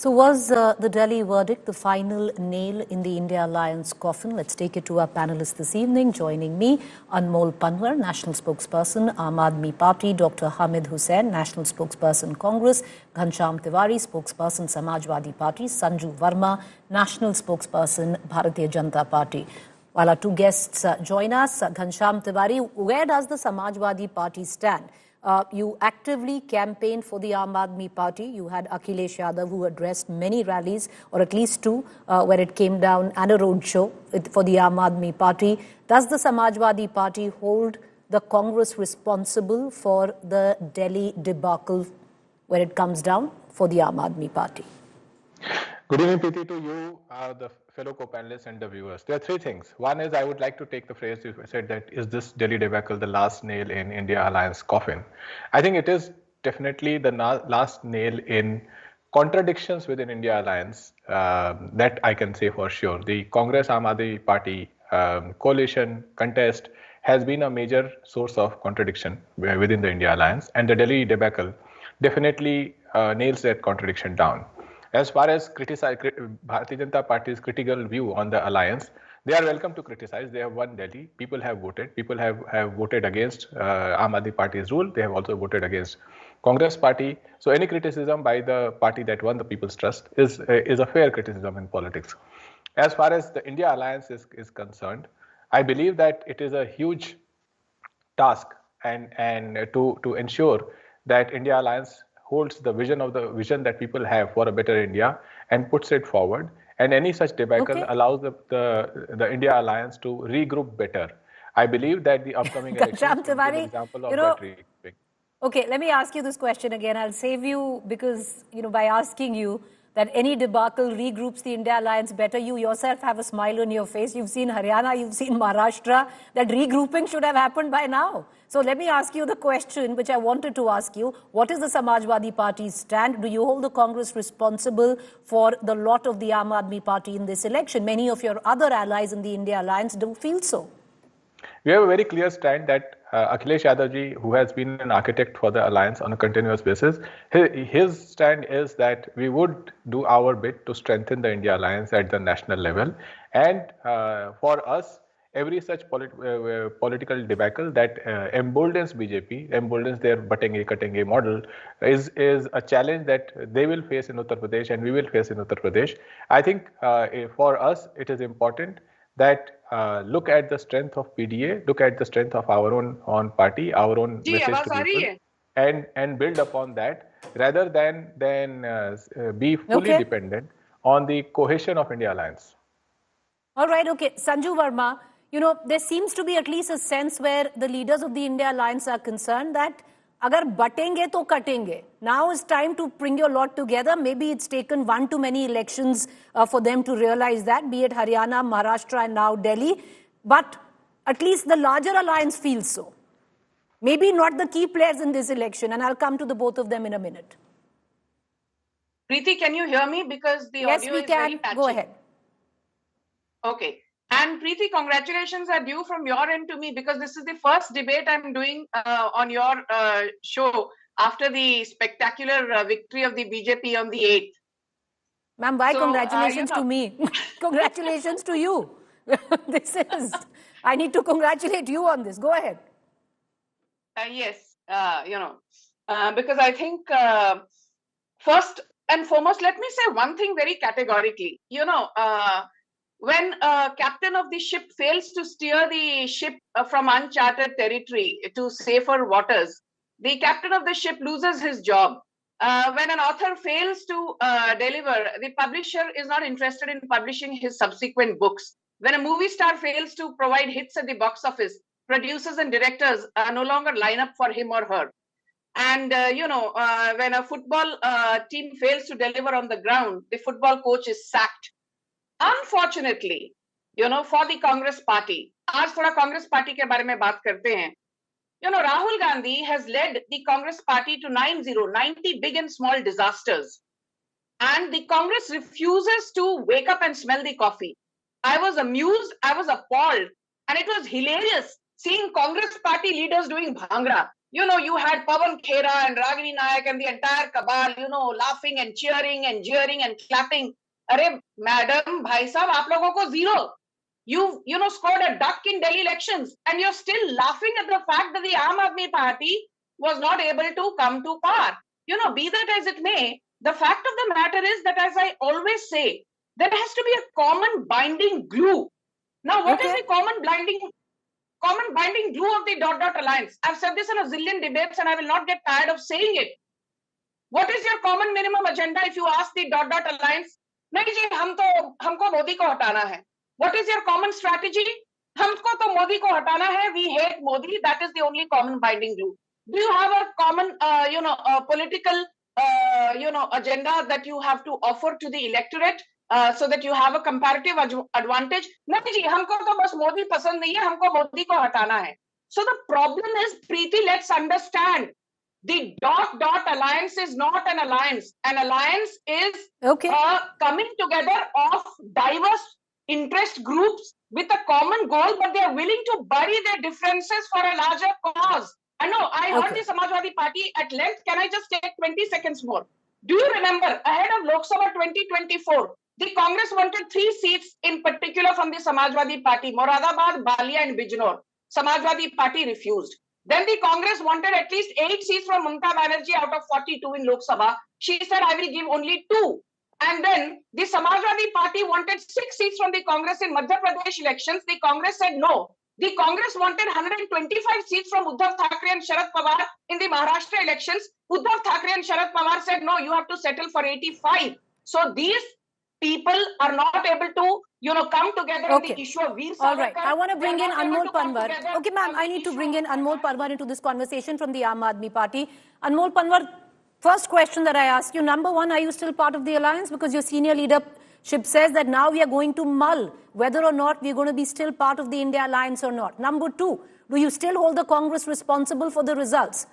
So was the Delhi verdict the final nail in the India Alliance coffin? Let's take it to our panelists this evening. Joining me, Anmol Panwar, National Spokesperson, Aam Aadmi Party, Dr. Hamid Hussain, National Spokesperson, Congress, Ghanshyam Tiwari, Spokesperson, Samajwadi Party, Sanju Verma, National Spokesperson, Bharatiya Janata Party. While our two guests join us, Ghanshyam Tiwari, where does the Samajwadi Party stand? You actively campaigned for the Aam Aadmi Party. You had Akhilesh Yadav, who addressed many rallies, or at least two, where it came down, and a roadshow for the Aam Aadmi Party. Does the Samajwadi Party hold the Congress responsible for the Delhi debacle where it comes down for the Aam Aadmi Party? Good evening, Preeti, to you, the fellow co-panelists and the viewers. There are three things. One is I would like to take the phrase you said that is this Delhi debacle the last nail in India Alliance coffin? I think it is definitely the last nail in contradictions within India Alliance. That I can say for sure. The Congress Aam Aadmi Party coalition contest has been a major source of contradiction within the India Alliance, and the Delhi debacle definitely nails that contradiction down. As far as Bharatiya Janata Party's critical view on the alliance, they are welcome to criticize. They have won Delhi. People have voted. People have voted against Aam Aadmi Party's rule. They have also voted against Congress Party. So any criticism by the party that won the people's trust is a fair criticism in politics. As far as the India Alliance is concerned, I believe that it is a huge task and to ensure that India Alliance holds the vision that people have for a better India and puts it forward. And any such debacle allows the India Alliance to regroup better. I believe that the upcoming elections will be an example of that regrouping. Okay, let me ask you this question again. I'll save you because, by asking you that any debacle regroups the India Alliance better. You yourself have a smile on your face. You've seen Haryana, you've seen Maharashtra. That regrouping should have happened by now. So let me ask you the question which I wanted to ask you. What is the Samajwadi Party's stand? Do you hold the Congress responsible for the lot of the Aam Aadmi Party in this election? Many of your other allies in the India Alliance do feel so. We have a very clear stand that Akhilesh Yadav ji, who has been an architect for the alliance on a continuous basis, his stand is that we would do our bit to strengthen the India Alliance at the national level. And for us, every such political debacle that emboldens BJP, emboldens their batenge katenge model, is a challenge that they will face in Uttar Pradesh and we will face in Uttar Pradesh. I think for us, it is important that look at the strength of PDA, look at the strength of our own party, our own message to people, and build upon that rather than be fully dependent on the cohesion of India Alliance. All right, okay. Sanju Verma, there seems to be at least a sense where the leaders of the India Alliance are concerned that agar batenge to katenge. Now is time to bring your lot together. Maybe it's taken one too many elections for them to realize that, be it Haryana, Maharashtra and now Delhi. But at least the larger alliance feels so. Maybe not the key players in this election, and I'll come to the both of them in a minute. Preeti, can you hear me? Because the audio is very patchy. Go ahead. Okay. And Preeti, congratulations are due from your end to me because this is the first debate I'm doing on your show after the spectacular victory of the BJP on the 8th. Ma'am, why congratulations to me? Congratulations to you. I need to congratulate you on this. Go ahead. Yes, because I think first and foremost, let me say one thing very categorically. When a captain of the ship fails to steer the ship from uncharted territory to safer waters, the captain of the ship loses his job. When an author fails to deliver, the publisher is not interested in publishing his subsequent books. When a movie star fails to provide hits at the box office, producers and directors no longer line up for him or her. And, when a football team fails to deliver on the ground, the football coach is sacked. Unfortunately, for the Congress party, आज थोड़ा Congress party के बारे में बात करते हैं. Rahul Gandhi has led the Congress party to 90 big and small disasters. And the Congress refuses to wake up and smell the coffee. I was amused, I was appalled, and it was hilarious seeing Congress party leaders doing bhangra. You had Pawan Khera and Ragini Nayak and the entire cabal, laughing and cheering and jeering and clapping. Arey, madam, bhai sahab, aap logon ko zero. You scored a duck in Delhi elections, and you're still laughing at the fact that the Aam Aadmi Party was not able to come to power. Be that as it may, the fact of the matter is that, as I always say, there has to be a common binding glue. Now, what is the common binding glue of the dot alliance? I've said this in a zillion debates and I will not get tired of saying it. What is your common minimum agenda if you ask the dot alliance? नहीं जी, हमको मोदी को हटाना है. What is your common strategy? हमको तो मोदी को हटाना है. We hate Modi. That is the only common binding glue. Do you have a common, political, agenda that you have to offer to the electorate? So that you have a comparative advantage. नहीं जी, हमको तो बस मोदी पसंद नहीं है, हमको मोदी को हटाना है. So the problem is, Preeti, let's understand, the dot alliance is not an alliance. An alliance is coming together of diverse interest groups with a common goal, but they are willing to bury their differences for a larger cause. I know, I heard the Samajwadi Party at length. Can I just take 20 seconds more? Do you remember, ahead of Lok Sabha 2024, the Congress wanted 3 seats in particular from the Samajwadi Party, Moradabad, Balia and Bijnor. Samajwadi Party refused. Then the Congress wanted at least 8 seats from Mamata Banerjee out of 42 in Lok Sabha. She said, I will give only 2. And then the Samajwadi Party wanted 6 seats from the Congress in Madhya Pradesh elections. The Congress said no. The Congress wanted 125 seats from Uddhav Thackeray and Sharad Pawar in the Maharashtra elections. Uddhav Thackeray and Sharad Pawar said, no, you have to settle for 85. So these people are not able to, come together on the issue of Veer Savarkar. All right. I want to bring in Anmol Panwar. Okay, ma'am, I need to bring in Anmol Panwar into this conversation from the Aam Aadmi Party. Anmol Panwar, first question that I ask you, number one, are you still part of the alliance? Because your senior leadership says that now we are going to mull whether or not we're going to be still part of the India alliance or not. Number two, do you still hold the Congress responsible for the results?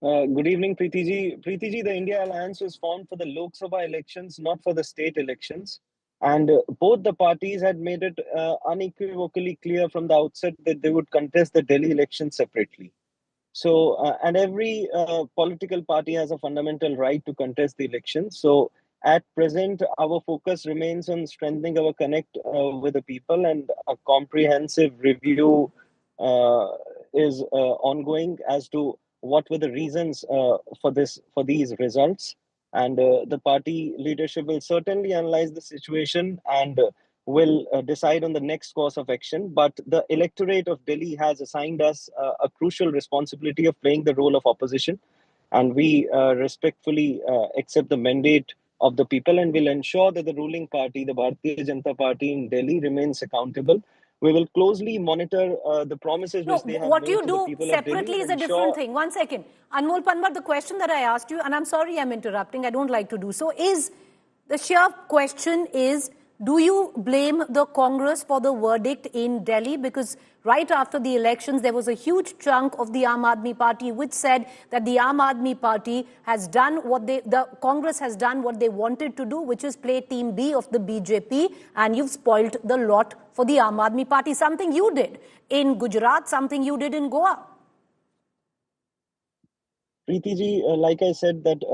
Good evening, Preeti ji. Preeti ji, the India Alliance was formed for the Lok Sabha elections, not for the state elections. And both the parties had made it unequivocally clear from the outset that they would contest the Delhi election separately. So, and every political party has a fundamental right to contest the election. So, at present, our focus remains on strengthening our connect with the people, and a comprehensive review is ongoing as to what were the reasons for these results. And the party leadership will certainly analyze the situation and will decide on the next course of action. But the electorate of Delhi has assigned us a crucial responsibility of playing the role of opposition. And we respectfully accept the mandate of the people and will ensure that the ruling party, the Bharatiya Janata Party in Delhi, remains accountable. We will closely monitor the promises which they have made to the people of Delhi. What you do separately is a different thing. One second. Anmol Panwar, the question that I asked you, and I'm sorry I'm interrupting, I don't like to do so, is the sheer question is, do you blame the Congress for the verdict in Delhi? Because right after the elections, there was a huge chunk of the Aam Aadmi Party which said that the Aam Aadmi Party has done the Congress has done what they wanted to do, which is play Team B of the BJP, and you've spoilt the lot for the Aam Aadmi Party. Something you did in Gujarat, something you did in Goa. Preeti ji, like I said, that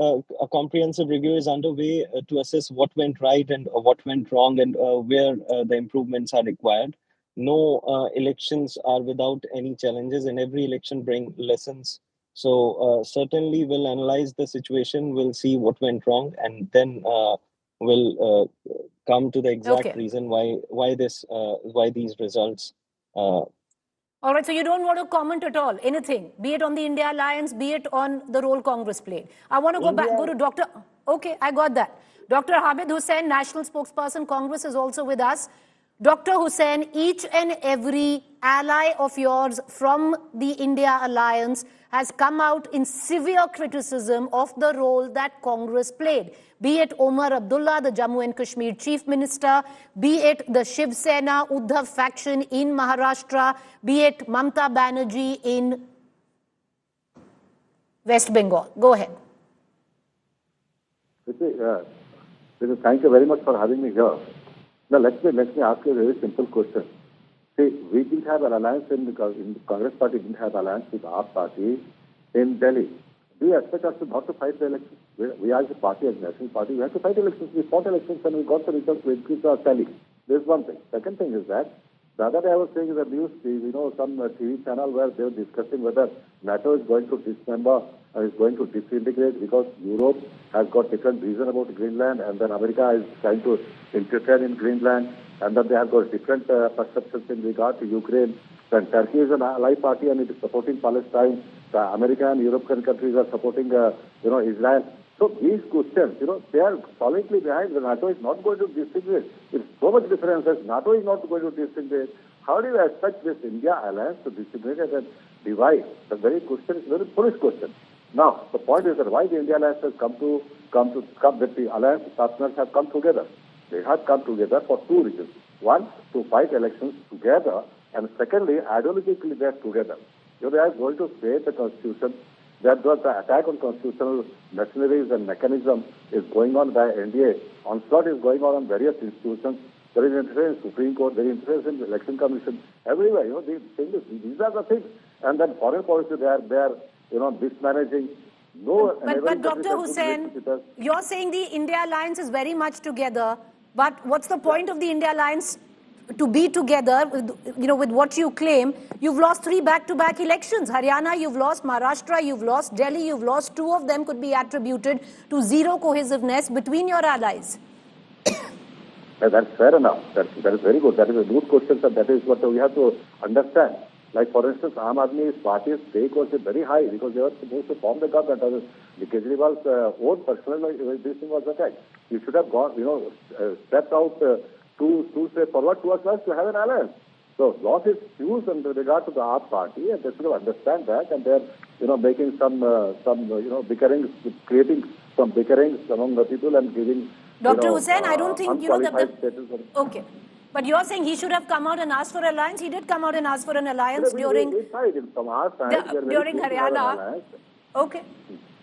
a comprehensive review is underway to assess what went right and what went wrong and where the improvements are required. No elections are without any challenges, and every election brings lessons. So certainly we'll analyze the situation, we'll see what went wrong, and then we'll come to the exact reason why these results. All right, so you don't want to comment at all, anything, be it on the India Alliance, be it on the role Congress played. I want to go to Dr. Okay, I got that. Dr. Hamid Hussain, National Spokesperson, Congress, is also with us. Dr. Hussain, each and every ally of yours from the India Alliance has come out in severe criticism of the role that Congress played. Be it Omar Abdullah, the Jammu and Kashmir Chief Minister, be it the Shiv Sena Uddhav faction in Maharashtra, be it Mamata Banerjee in West Bengal. Go ahead. Thank you very much for having me here. Now, let me ask you a very simple question. See, we didn't have an alliance in the Congress party didn't have alliance with our party in Delhi. Do you expect us not to fight the elections? We as a party, as a national party, we have to fight elections. We fought elections and we got the results to increase our tally. This is one thing. Second thing is that the other day I was saying in the news, some TV channel where they were discussing whether NATO is going to dismember or is going to disintegrate because Europe has got different reason about Greenland, and then America is trying to interfere in Greenland, and then they have got different perceptions in regard to Ukraine. Then Turkey is an ally party and it is supporting Palestine. The American and European countries are supporting, Israel. So these questions, they are solidly behind. The NATO is not going to disintegrate. It's so much difference that NATO is not going to disintegrate. How do you expect this India alliance to disintegrate and divide? The very question is a very foolish question. Now, the point is that why the India alliance has come that the alliance partners have come together. They have come together for two reasons. One, to fight elections together, and secondly, ideologically they are together. They are going to create a constitution. That the attack on constitutional machineries and mechanism is going on by NDA. Onslaught is going on various institutions. There is interest in Supreme Court. There is interest in the Election Commission. Everywhere, these are the things. And then foreign policy, they are mismanaging. But Dr. Hussain, you're saying the India alliance is very much together. But what's the point of the India alliance to be together with what you claim? You've lost 3 back-to-back elections. Haryana, you've lost. Maharashtra, you've lost. Delhi, you've lost. 2 of them could be attributed to zero cohesiveness between your allies. That's fair enough. That is very good. That is a good question, and that is what we have to understand. Like, for instance, Aam Aadmi Party's stake was very high because they were supposed to form the government. The Kejriwal's own personal this thing was attacked. You should have gone, stepped out to step forward towards us to have an alliance. So, loss is huge in regard to the AAP party, and they should understand that, and they're making some bickerings, creating some bickerings among the people and giving. Dr. Hussain, I don't think okay. But you're saying he should have come out and asked for alliance. He did come out and ask for an alliance during Haryana. Okay.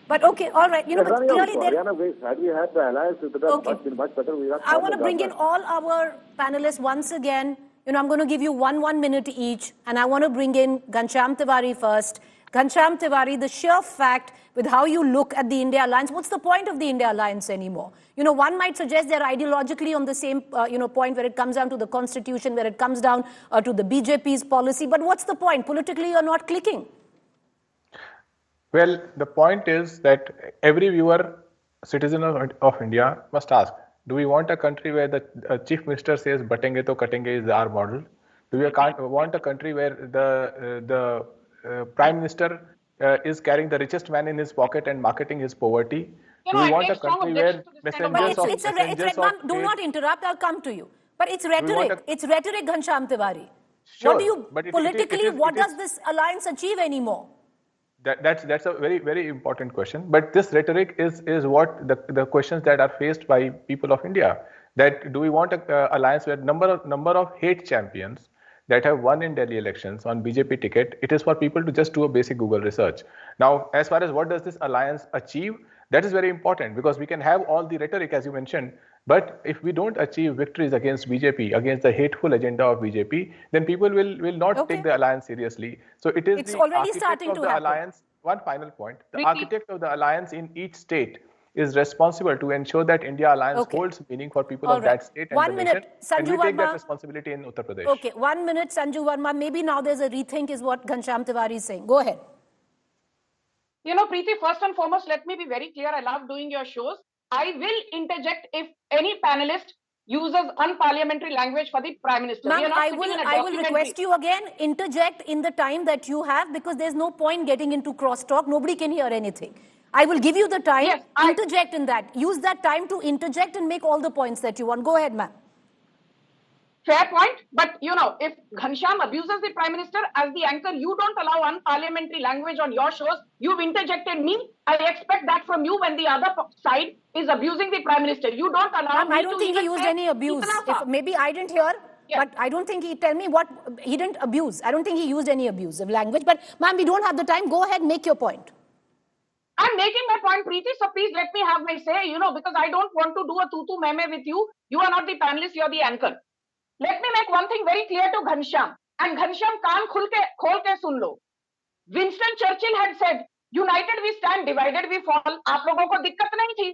But okay, all right. But clearly had we had the alliance, it would have been much better. I want to bring in all our panelists once again. I'm going to give you 1 minute each, and I want to bring in Ghanshyam Tiwari first. Ghanshyam Tiwari, the sheer fact with how you look at the India alliance, what's the point of the India alliance anymore? One might suggest they're ideologically on the same, point where it comes down to the constitution, where it comes down to the BJP's policy. But what's the point? Politically, you're not clicking. Well, the point is that every viewer, citizen of India, must ask, do we want a country where the chief minister says, batenge to katenge is our model? Do we want a country where the prime minister is carrying the richest man in his pocket and marketing his poverty? Do we want a country where messengers of do not interrupt, I'll come to you. But it's rhetoric. It's rhetoric, Ghanshyam Tiwari. Sure, what do you, politically, what does this alliance achieve anymore? That's a very, very important question. But this rhetoric is what the questions that are faced by people of India. That do we want an alliance where number of hate champions that have won in Delhi elections on BJP ticket? It is for people to just do a basic Google research. Now, as far as what does this alliance achieve, that is very important, because we can have all the rhetoric, as you mentioned, but if we don't achieve victories against BJP, against the hateful agenda of BJP, then people will not take the alliance seriously. So it's the already starting to happen. Alliance. One final point: the architect of the alliance in each state is responsible to ensure that India alliance holds meaning for people of that state and 1 minute, nation. Sanju and we Verma. take that responsibility in Uttar Pradesh. Okay, 1 minute, Sanju Verma. Maybe now there's a rethink, is what Ghanshyam Tiwari is saying. Go ahead. Preeti, first and foremost, let me be very clear. I love doing your shows. I will interject if any panelist uses unparliamentary language for the Prime Minister. Ma'am, I will request you again, interject in the time that you have, because there's no point getting into crosstalk. Nobody can hear anything. I will give you the time. Yes, interject in that. Use that time to interject and make all the points that you want. Go ahead, ma'am. Fair point. But, if Ghanshyam abuses the Prime Minister as the anchor, you don't allow unparliamentary language on your shows. You've interjected me. I expect that from you when the other side is abusing the Prime Minister. You don't allow me. I don't think he used any abuse. Maybe I didn't hear, but I don't think tell me what, he didn't abuse. I don't think he used any abusive language. But, ma'am, we don't have the time. Go ahead, make your point. I'm making my point, Preeti, so please let me have my say, because I don't want to do a tutu meme with you. You are not the panelist, you're the anchor. Let me make one thing very clear to Ghanshyam. And Ghanshyam, कान खोल के सुन लो. Winston Churchill had said, "United we stand, divided we fall." आप लोगों को दिक्कत नहीं थी.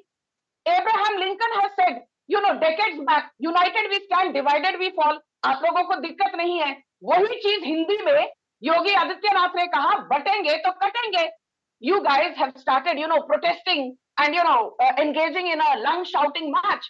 Abraham Lincoln has said, decades back, "United we stand, divided we fall." आप लोगों को दिक्कत नहीं है. वही चीज हिंदी में योगी आदित्यनाथ ने कहा, बटेंगे तो कटेंगे. You guys have started, protesting and, engaging in a lung shouting match.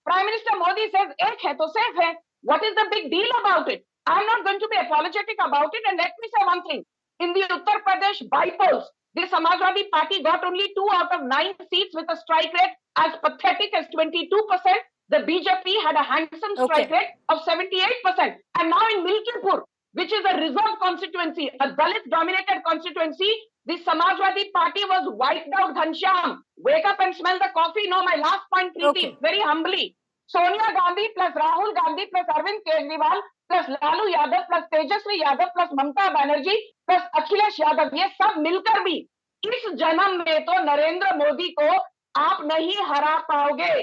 Prime Minister Modi says, "Ek hai to safe hai." What is the big deal about it? I'm not going to be apologetic about it. And let me say one thing. In the Uttar Pradesh bypolls, the Samajwadi Party got only 2 out of 9 seats with a strike rate as pathetic as 22%. The BJP had a handsome strike rate of 78%. And now in Milkipur, which is a reserve constituency, a Dalit-dominated constituency, the Samajwadi Party was wiped out. Ghanshyam, wake up and smell the coffee. No, my last point, Preeti, very humbly. Sonia Gandhi plus Rahul Gandhi plus Arvind Kejriwal plus Lalu Yadav plus Tejasvi Yadav plus Mamata Banerjee plus Akhilesh Yadav, ये सब मिलकर भी इस जन्म में तो नरेंद्र मोदी को आप नहीं हरा पाओगे.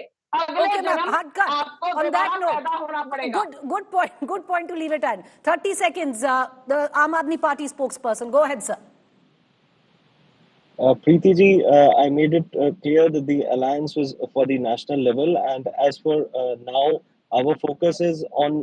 अगले जन्म आपको दोबारा पैदा होना पड़ेगा. Good point to leave it at. 30 seconds, the Aam Aadmi Party spokesperson. Go ahead, sir. Preeti ji, I made it clear that the alliance was for the national level, and as for now, our focus is on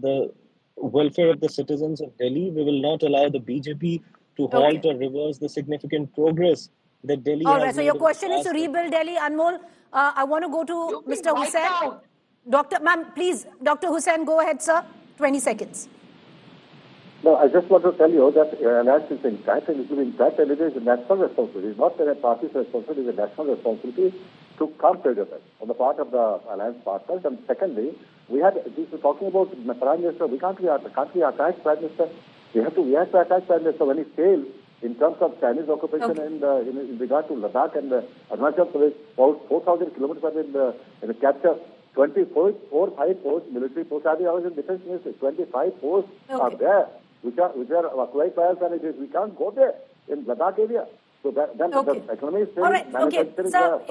the welfare of the citizens of Delhi. We will not allow the BJP to halt or reverse the significant progress that Delhi has made. All right, so your question is to rebuild Delhi. Anmol, I want to go to Mr. Hussain. Ma'am, please, Dr. Hussain, go ahead, sir. 20 seconds. No, I just want to tell you that alliance is intact, and it will be intact, and it is a national responsibility. It's not a party's responsibility, it's a national responsibility to come together on the part of the alliance partners. And secondly, we were talking about the Prime Minister. We can't be attacked Prime Minister. We have to attack Prime Minister when he failed in terms of Chinese occupation in regard to Ladakh and Arunachal Pradesh. About 4,000 kilometers in the capture. 25 posts, military posts. I was in defense ministry. 25 posts are there, which are quite bad, and we can't go there in Ladakh area. So then the economy is still manufacturing. So,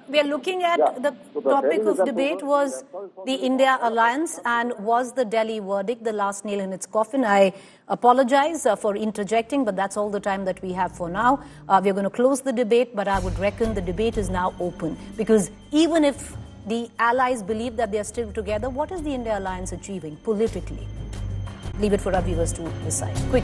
we are looking at the topic of debate was the India alliance, and was the Delhi verdict the last nail in its coffin. I apologize for interjecting, but that's all the time that we have for now. We're going to close the debate, but I would reckon the debate is now open, because even if the allies believe that they are still together, what is the India alliance achieving politically? Leave it for our viewers to decide.